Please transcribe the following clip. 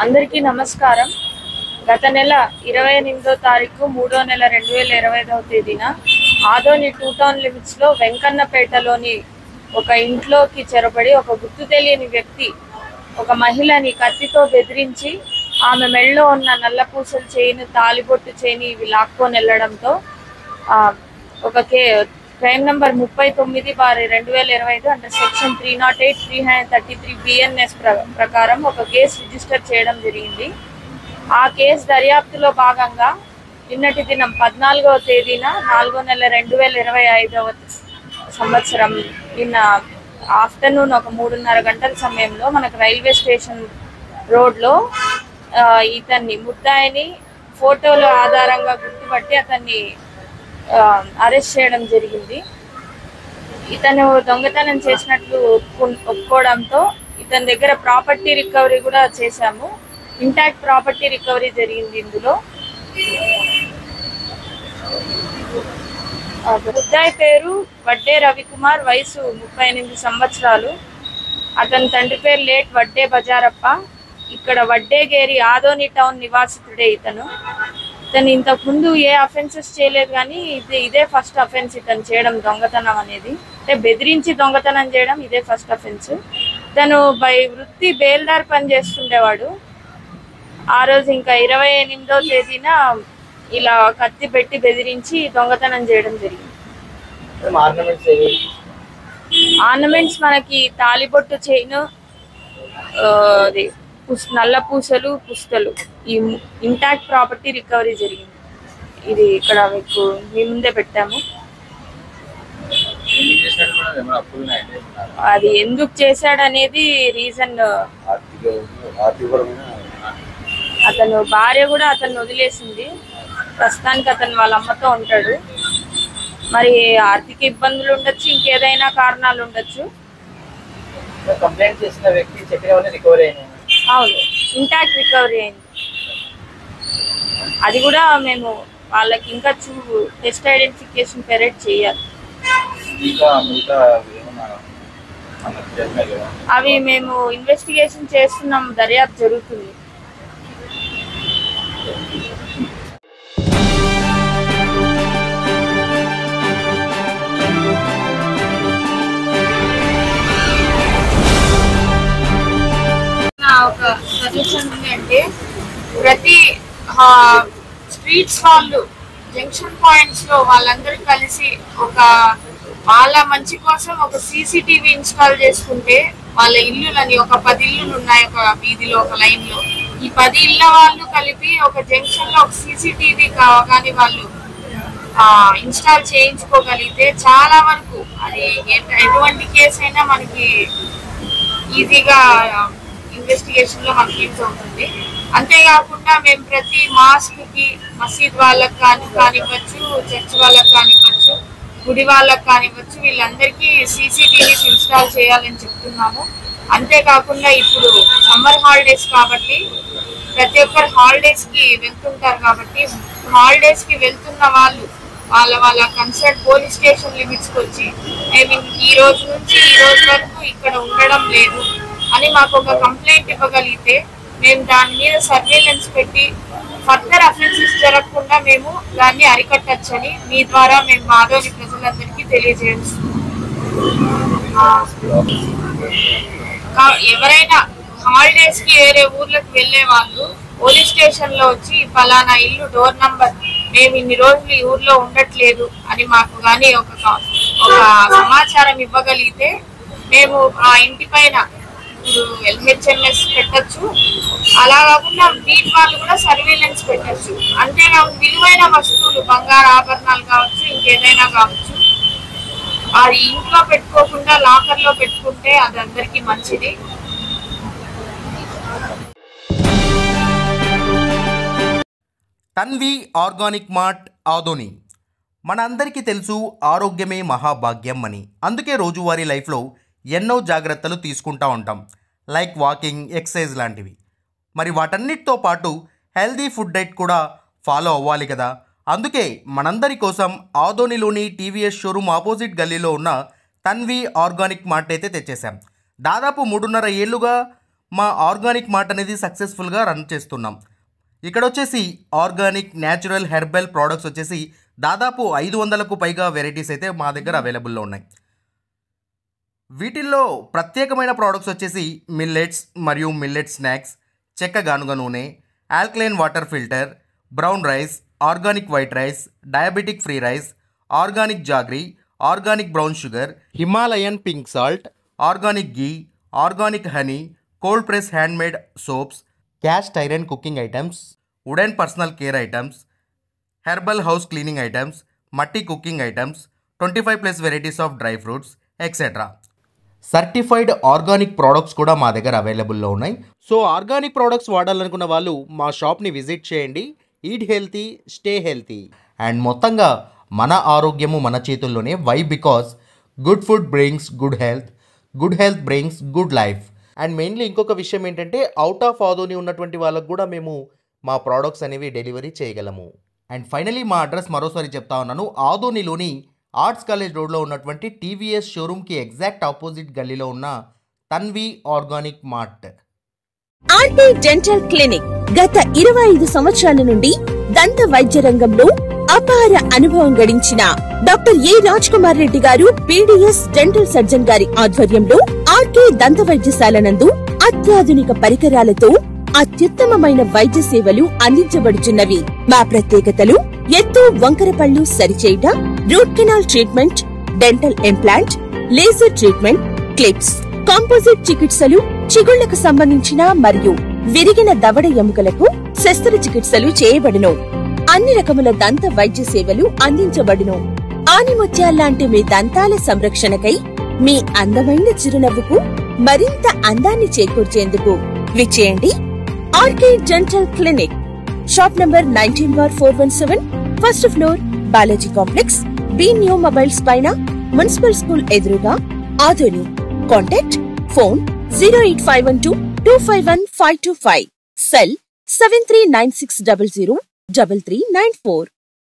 అందరికీ నమస్కారం. గత నెల 28వ తారీఖు 3వ నెల 2025వ తేదీన ఆదోని 2 టౌన్ లిమిట్స్లో వెంకన్నపేటలోని ఒక ఇంట్లోకి చొరబడి ఒక గుర్తు తెలియని వ్యక్తి ఒక మహిళని కత్తితో బెదిరించి ఆమె మెళ్ళలో ఉన్న నల్లపూసల చైన్, తాలిబొట్టు చైన్ ఇవి లాక్కొని వెళ్ళడంతో ఒక crime number 39/2025 under section 308, 333 BNS ప్రకారం ఒక కేసు రిజిస్టర్ చేయడం జరిగింది. ఆ కేసు దర్యాప్తులో భాగంగా నిన్నటి దినం 14వ తేదీన 4వ నెల 2025వ సంవత్సరం నిన్న ఆఫ్టర్నూన్ ఒక 3:30 గంటల సమయంలో మనకు రైల్వే స్టేషన్ రోడ్లో ఇతన్ని ముద్దాయిని ఫోటోల ఆధారంగా గుర్తుపట్టి అతన్ని అరెస్ట్ చేయడం జరిగింది. ఇతను దొంగతనం చేసినట్లు ఒప్పుకోవడంతో ఇతని దగ్గర ప్రాపర్టీ రికవరీ కూడా చేశాము. ఇంటాక్ట్ ప్రాపర్టీ రికవరీ జరిగింది. ఇందులో ముద్దాయి పేరు వడ్డే రవికుమార్, వయసు 38 సంవత్సరాలు. అతని తండ్రి పేరు లేట్ వడ్డే బజారప్ప. ఇక్కడ వడ్డేగేరి ఆదోని టౌన్ నివాసితుడే ఇతను ఇంతకుముందు ఏ అఫెన్సెస్ చేయలేదు, కానీ ఇదే ఫస్ట్ అఫెన్స్ ఇతను చేయడం, దొంగతనం అనేది. అంటే బెదిరించి దొంగతనం చేయడం ఇదే ఫస్ట్ అఫెన్స్. తను బై వృత్తి బేల్దార్ పని చేస్తుండేవాడు. ఆ రోజు ఇంకా 28వ తేదీన ఇలా కత్తి పెట్టి బెదిరించి దొంగతనం చేయడం జరిగింది. ఆర్నమెంట్స్ మనకి తాలిబొట్టు చైన్, నల్ల పూసలు, పుస్తలు, ఈ ఇంటాక్ట్ ప్రాపర్టీ రికవరీ జరిగింది. ఇది ఇక్కడ మీకు మీ ముందే పెట్టాము. అది ఎందుకు చేశాడనేది రీజన్, అతను భార్య కూడా అతను వదిలేసింది. ప్రస్తుతానికి అతను వాళ్ళ అమ్మతో ఉంటాడు. మరి ఆర్థిక ఇబ్బందులు ఉండొచ్చు, ఇంకేదైనా కారణాలు ఉండొచ్చు. కంప్లైంట్ చేసిన వ్యక్తి చెప్పిన రికవరీ అయినా? అవును, ఇంటాక్ట్ రికవరీ అయింది. అది కూడా మేము వాళ్ళకి ఇంకా టెస్ట్ ఐడెంటిఫికేషన్ పెరేడ్ చేయాలి. అవి మేము ఇన్వెస్టిగేషన్ చేస్తున్నాం, దర్యాప్తు జరుగుతుంది. ఒక సజెషన్ ఏంటంటే, ప్రతి స్ట్రీట్స్ వాళ్ళు జంక్షన్ పాయింట్స్ లో వాళ్ళందరూ కలిసి ఒక వాళ్ళ మంచి కోసం ఒక CCTV ఇన్స్టాల్ చేసుకుంటే, వాళ్ళ ఇల్లులని ఒక 10 ఇల్లులు ఉన్నాయి ఒక వీధిలో, ఒక లైన్ లో. ఈ 10 ఇళ్ళ వాళ్ళు కలిపి ఒక జంక్షన్ లో ఒక CCTV కానీ వాళ్ళు ఇన్స్టాల్ చేయించుకోగలిగితే చాలా వరకు అది ఎటువంటి కేసు అయినా మనకి ఈజీగా ఇన్వెస్టిగేషన్ లో మనకి యూజ్ అవుతుంది. అంతేకాకుండా మేము ప్రతి మాస్క్ కి మసీద్ వాళ్ళకి కానివ్వచ్చు, చర్చ్ వాళ్ళకి కానివ్వచ్చు, గుడి వాళ్ళకి కానివ్వచ్చు, వీళ్ళందరికీ CCTVs ఇన్స్టాల్ చేయాలని చెప్తున్నాము. అంతేకాకుండా ఇప్పుడు సమ్మర్ హాలిడేస్ కాబట్టి ప్రతి ఒక్కరు హాలిడేస్ కి వెళ్తుంటారు. కాబట్టి హాలిడేస్ కి వెళ్తున్న వాళ్ళు వాళ్ళ కన్సర్న్ పోలీస్ స్టేషన్ లిమిట్స్కి వచ్చి మేము ఈ రోజు నుంచి ఈ రోజు వరకు ఇక్కడ ఉండడం లేదు అని మాకు ఒక కంప్లైంట్ ఇవ్వగలిగితే మేము దాని మీద సర్వేలెన్స్ పెట్టి ఫర్దర్ అఫెన్సెస్ జరగకుండా మేము దాన్ని అరికట్టచ్చని మీ ద్వారా మేము ఆదోని ప్రజలందరికీ తెలియజేస్తున్నాం. ఎవరైనా హాలిడేస్ కి వేరే ఊర్లకు వెళ్లే వాళ్ళు పోలీస్ స్టేషన్ లో వచ్చి ఫలానా ఇల్లు డోర్ నంబర్ మేము ఇన్ని రోజులు ఈ ఊర్లో ఉండట్లేదు అని మాకు కానీ ఒక సమాచారం ఇవ్వగలిగితే మేము ఆ ఇంటి పైన LHMS పెట్టచ్చు. అలా కాకుండా బీట్ వాళ్ళు కూడా సర్వేలెన్స్ పెట్టచ్చు. అంతేకాకుండా విలువైన వస్తువులు, బంగారు ఆభరణాలు కావచ్చు, ఇంకేదైనా కావచ్చు, అది ఇంట్లో పెట్టుకోకుండా లాకర్ లో పెట్టుకుంటే అది అందరికీ మంచిది. Tanvi organic mart Adoni. మనందరికీ తెలుసు, ఆరోగ్యమే మహాభాగ్యం అని. అందుకే రోజువారీ లైఫ్లో ఎన్నో జాగ్రత్తలు తీసుకుంటూ ఉంటాం, లైక్ వాకింగ్, ఎక్సర్సైజ్ లాంటివి. మరి వాటన్నిటితో పాటు హెల్దీ ఫుడ్ డైట్ కూడా ఫాలో అవ్వాలి కదా. అందుకే మనందరి కోసం ఆదోనిలోని TVS షోరూమ్ ఆపోజిట్ గల్లీలో ఉన్న తన్వి ఆర్గానిక్ మార్ట్ అయితే తెచ్చేసాం. దాదాపు 3.5 ఏళ్ళుగా మా ఆర్గానిక్ మార్ట్ అనేది సక్సెస్ఫుల్గా రన్ చేస్తున్నాం. ఇక్కడ వచ్చేసి ఆర్గానిక్ న్యాచురల్ హెర్బల్ ప్రోడక్ట్స్ వచ్చేసి దాదాపు 500కు పైగా వెరైటీస్ అయితే మా దగ్గర అవైలబుల్లో ఉన్నాయి. వీటిల్లో ప్రత్యేకమైన ప్రోడక్ట్స్ వచ్చేసి మిల్లెట్స్ మరియు మిల్లెట్ స్నాక్స్, చెక్క గానుగ నూనె, alkaline water filter, brown rice, organic white rice, diabetic free rice, organic jaggery, organic brown sugar, Himalayan pink salt, organic ghee, organic honey, cold press handmade soaps, cast iron cooking items, wooden personal care items, herbal house cleaning items, మట్టి cooking items, 25+ varieties of dry fruits etcetera. Certified organic products కూడా మా దగ్గర అవైలబుల్లో ఉన్నాయి. So organic products వాడాలనుకున్న వాళ్ళు మా షాప్ని visit చేయండి. Eat healthy, stay healthy. And మొత్తంగా మన ఆరోగ్యము మన చేతుల్లోనే. Why? Because good food brings good health, good health brings good life. And mainly ఇంకొక విషయం ఏంటంటే అవుట్ ఆఫ్ ఆదోని ఉన్నటువంటి వాళ్ళకు కూడా మేము మా ప్రోడక్ట్స్ అనేవి డెలివరీ చేయగలము. అండ్ ఫైనలీ మా అడ్రస్ మరోసారి చెప్తా ఉన్నాను. ఆదోనిలోని ఆర్ట్స్ కాలేజ్ రోడ్లో ఉన్నటువంటి టీవీఎస్ షోరూమ్కి ఎగ్జాక్ట్ ఆపోజిట్ గల్లీలో ఉన్న Tanvi organic mart. RT dental clinic గత 25 సంవత్సరాల నుండి దంత వైద్య రంగంలో అపార అనుభవం గడించిన doctor A Raj Kumar Reddy garu BDS dental surgeon గారి ఆధ్వర్యంలో ఆర్కే దంత వైద్యశాల నందు అత్యాధునిక పరికరాలతో అత్యుత్తమమైన వైద్య సేవలు అందించబడుచున్నవి. మా ప్రత్యేకతలు: ఎత్తు వంకర పళ్ళు సరిచేయుట, root canal treatment, dental implant, laser treatment, clips, composite చికిత్సలు, చిగుళ్లకు సంబంధించిన మరియు విరిగిన దవడ ఎముకలకు శస్త్రచికిత్సలు చేయబడును. అన్ని రకముల దంత వైద్య సేవలు అందించబడును. ఆనిముత్యాల్లాంటి మీ దంతాల సంరక్షణకై మీ అందమైన చిరునవ్వుకు మరింత అందాన్ని చేకూర్చేందుకు విచ్చేయండి RK dental clinic. Shop number 19/417, first floor, Balaji complex, B new mobiles పైన, మున్సిపల్ స్కూల్ ఎదురుగా, ఆదోని. Contact phone 08512251525, cell 7396003394.